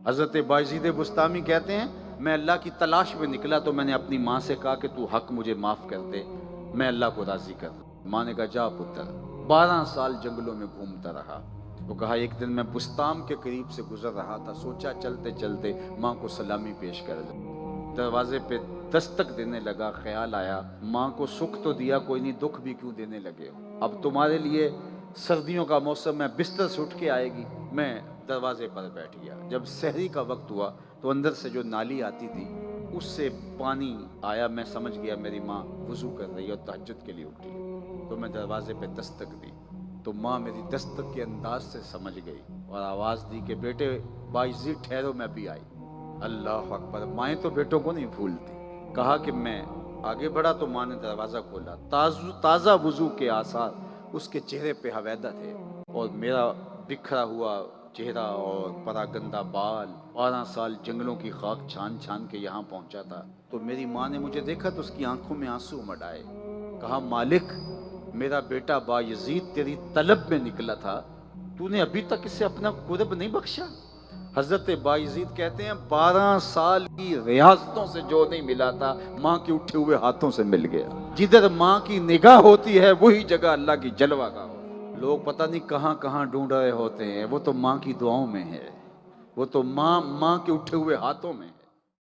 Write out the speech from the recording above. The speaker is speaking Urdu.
حضرت باجید بستامی کہتے ہیں میں اللہ کی تلاش میں نکلا تو میں نے اپنی ماں سے کہا کہ تو حق مجھے معاف کر دے، میں اللہ کو راضی کر دوں۔ ماں نے کہا جا پتر۔ 12 سال جنگلوں میں گھومتا رہا۔ وہ کہا ایک دن میں بستام کے قریب سے گزر رہا تھا، سوچا چلتے چلتے ماں کو سلامی پیش کر دوں۔ دروازے پہ دستک دینے لگا، خیال آیا ماں کو سکھ تو دیا کوئی نہیں، دکھ بھی کیوں دینے لگے ہو؟ اب تمہارے لیے سردیوں کا موسم ہے، بستر سے اٹھ کے آئے گی۔ میں دروازے پر بیٹھ گیا۔ جب سحری کا وقت ہوا تو اندر سے جو نالی آتی تھی اس سے پانی آیا، میں سمجھ گیا میری ماں وضو کر رہی ہے اور تہجد کے لیے اٹھی ہے، تو میں دروازے پہ دستک دی تو ماں میری دستک کے انداز سے سمجھ گئی اور آواز دی کہ بیٹے باجید ٹھہرو، میں بھی آئی۔ اللہ اکبر! مائیں تو بیٹوں کو نہیں بھولتی۔ کہا کہ میں آگے بڑھا تو ماں نے دروازہ کھولا، تازہ وضو کے آثار اس کے چہرے پہ حویدہ تھے اور میرا بکھرا ہوا چہرہ اور پراگندہ بال، 12 سال جنگلوں کی خاک چھان چھان کے یہاں پہنچا تھا۔ تو میری ماں نے مجھے دیکھا تو اس کی آنکھوں میں آنسو امڈ آئے۔ کہا مالک، میرا بیٹا بایزید تیری طلب میں نکلا تھا، تو نے ابھی تک اسے اپنا قرب نہیں بخشا؟ حضرت بایزید کہتے ہیں 12 سال کی ریاضتوں سے جو نہیں ملا تھا ماں کے اٹھے ہوئے ہاتھوں سے مل گیا۔ جدھر ماں کی نگاہ ہوتی ہے وہی جگہ اللہ کی جلوہ گاہ ہوتی ہے۔ لوگ پتہ نہیں کہاں کہاں ڈھونڈ رہے ہوتے ہیں، وہ تو ماں کی دعاؤں میں ہے، وہ تو ماں کے اٹھے ہوئے ہاتھوں میں۔